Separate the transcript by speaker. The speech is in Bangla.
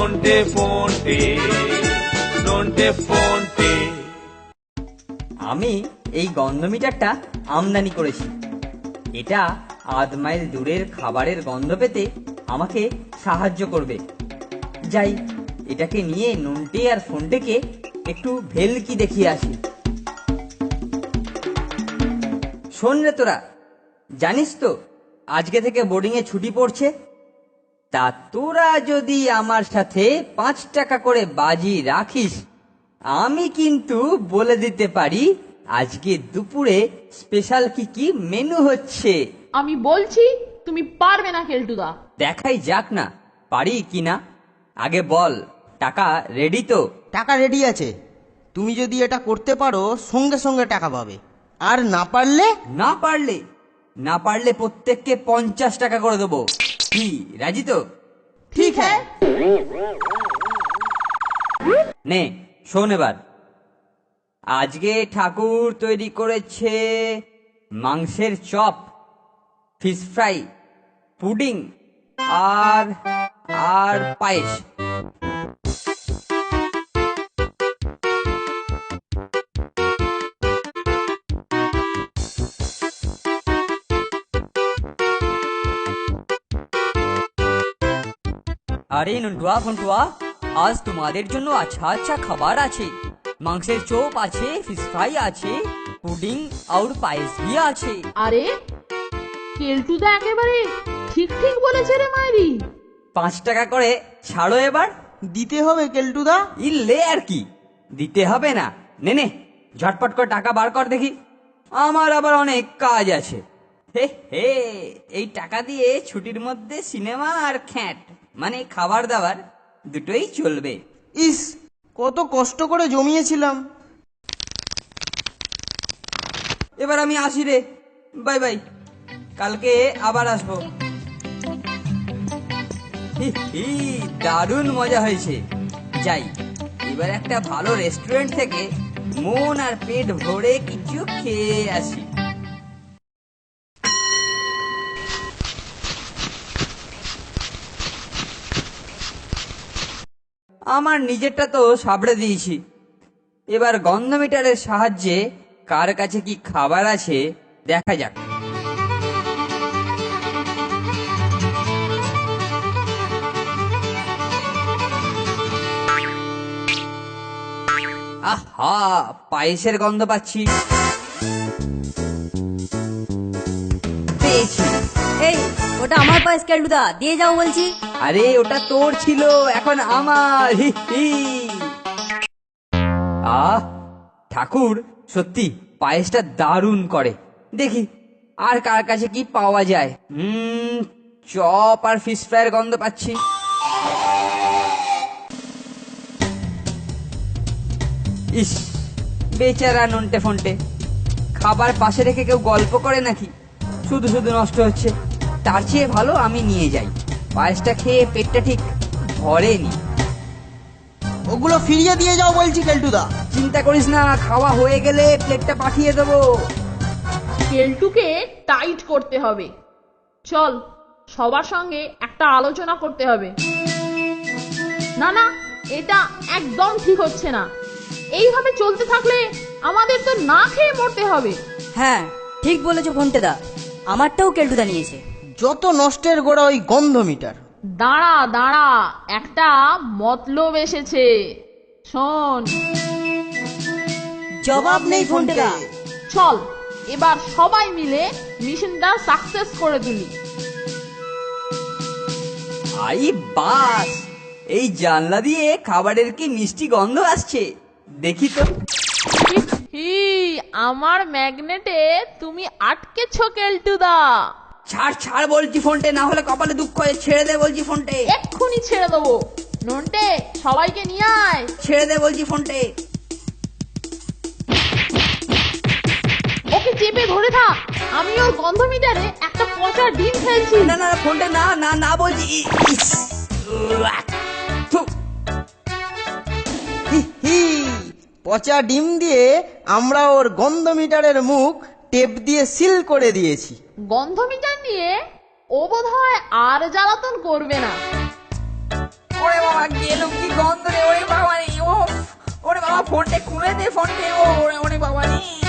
Speaker 1: নন্টে ফন্টে, নন্টে ফন্টে।
Speaker 2: আমি এই গন্ধ মিটারটা আমদানি করেছি। এটা ৮ মাইল দূরের খাবারের গন্ধ পেতে আমাকে সাহায্য করবে। যাই, এটাকে নিয়ে নন্টে আর ফন্টেকে একটু ভেলকি দেখিয়ে আসি। শোন রে তোরা, জানিস তো আজকে থেকে বোর্ডিং এ ছুটি পড়ছে। তা তোরা যদি আমার সাথে ৫ টাকা করে বাজি রাখিস, আমি কিন্তু বলে দিতে পারি আজকে দুপুরে স্পেশাল কি কি মেনু হচ্ছে।
Speaker 3: আমি বলছি তুমি পারবে না কেলটুদা।
Speaker 2: দেখাই যাক না পারি কিনা। আগে বল, টাকা রেডি তো?
Speaker 4: টাকা রেডি আছে। তুমি যদি এটা করতে পারো সঙ্গে সঙ্গে টাকা পাবে, আর না পারলে
Speaker 2: না পারলে প্রত্যেককে ৫০ টাকা করে দেবো। কি, রাজি তো?
Speaker 3: ঠিক হ্যাঁ।
Speaker 2: নে শোন এবার, আজকে ঠাকুর তৈরি করেছে মাংসের চপ, ফিশ ফ্রাই, পুডিং আর আর পায়েস। আরে নন্টুয়া ফন্টুয়া, আজ তোমাদের জন্য আচ্ছা আচ্ছা খাবার আছে। মাংসের চপ আছে, ফিশ ফ্রাই আছে, পুডিং আর পায়েস भी আছে।
Speaker 3: আরে কেলটুদা একেবারে ঠিক ঠিক বলেছে রে মায়েরি।
Speaker 2: ৫ টাকা করে ছাড়ো এবার।
Speaker 4: দিতে হবে কেলটুদা।
Speaker 2: ইলে আর কি, দিতে হবে না? নে নে, ঝটপট করে টাকা বার কর দেখি, আমার আবার অনেক কাজ আছে। হে হে, এই টাকা দিয়ে ছুটির মধ্যে সিনেমা আর খ্যাট মানে খাবার দাবার দুটোই চলবে।
Speaker 4: ইস, কত কষ্ট করে জমিয়েছিলাম।
Speaker 2: এবার আমি আসি রে, বাই বাই, কালকে আবার আসবো। হি হি, দারুণ মজা হয়েছে। যাই, এবার একটা ভালো রেস্টুরেন্ট থেকে মন আর পেট ভরে কিছু খেয়ে আসি। আমার নিজেরটা তো সাবড়ে দিয়েছি, এবার গন্ধ মিটারের সাহায্যে কার কাছে কি খাবার আছে দেখা যাক। আহা, পায়েসের গন্ধ পাচ্ছি। পেয়েছি।
Speaker 5: এই, ওটা আমার পায়েস কেলটুদা, দিয়ে যাও বলছি।
Speaker 2: আরে ওটা তোর ছিল, এখন আমার। হি হি। আহ, ঠাকুর সত্যি পায়েসটা দারুণ করে। দেখি আর কার কাছে কি পাওয়া যায়। চপ আর ফিশ ফ্রাইয়ের গন্ধ পাচ্ছি। ইস, বেচারা নন্টে ফন্টে, খাবার পাশে রেখে কেউ গল্প করে নাকি? শুধু শুধু নষ্ট হচ্ছে। তার চেয়ে ভালো আমি নিয়ে যাই, পায়েসটা খেয়ে পেটটা ঠিক ভরেনি।
Speaker 4: ওগুলো ফিরিয়ে দিয়ে যাও বলছি কেলটুদা।
Speaker 2: চিন্তা করিস না, খাওয়া হয়ে গেলে প্লেটটা পাঠিয়ে দেবো।
Speaker 3: কেলটুকে টাইট করতে হবে। চল, সবার সঙ্গে একটা আলোচনা করতে হবে। না না, এটা একদম ঠিক হচ্ছে না। এইভাবে চলতে থাকলে আমাদের তো না খেয়ে মরতে হবে।
Speaker 5: হ্যাঁ, ঠিক বলেছো ফন্টেদা, আমারটাও কেলটুদা নিয়েছে।
Speaker 4: যত নষ্টের গোড়া ওই গন্ধ মিটার।
Speaker 3: দাঁড়া দাঁড়া, একটা মতলব এসেছে, শোন।
Speaker 5: জবাব নেই ফন্টেদা।
Speaker 3: চল, এবার সবাই মিলে মিশনটা সাকসেস করে তুলি।
Speaker 2: আই বাস, এই জানলা দিয়ে খাবারের কি মিষ্টি গন্ধ আসছে, দেখি তো।
Speaker 3: হি, আমার ম্যাগনেটে তুমি আটকেছ কেলটুদা।
Speaker 2: ছাড় ছাড় বলছি ফোনটে, না হলে কপালে দুঃখ হয়। ছেড়ে দে বলছি ফোনটে।
Speaker 3: এক্ষুনি ছেড়ে দেবো। নন্টে, সবাইকে নিয়ে আয়।
Speaker 2: ছেড়ে দে বলছি ফোনটে।
Speaker 3: ওকে চেপে ধরে থাক, আমি ওর গন্ধ মিটারে একটা পচা ডিম ফেলছি।
Speaker 2: না না ফোনটে, না না না বলছি। ইস, থু।
Speaker 4: হি হি, পচা ডিম দিয়ে আমরা ওর গন্ধ মিটারের মুখ টেপ দিয়ে সিল করে দিয়েছি।
Speaker 3: গন্ধ মিটার নিয়ে ও বোধহয় আর জ্বালাতন করবে না।
Speaker 2: ওরে বাবা গেলুম কি গন্ধ রে, ওরে বাবা রে, ও ওরে বাবা ফোনটা খুলে দে, ফোনটা, ওরে ওরে বাবা রে।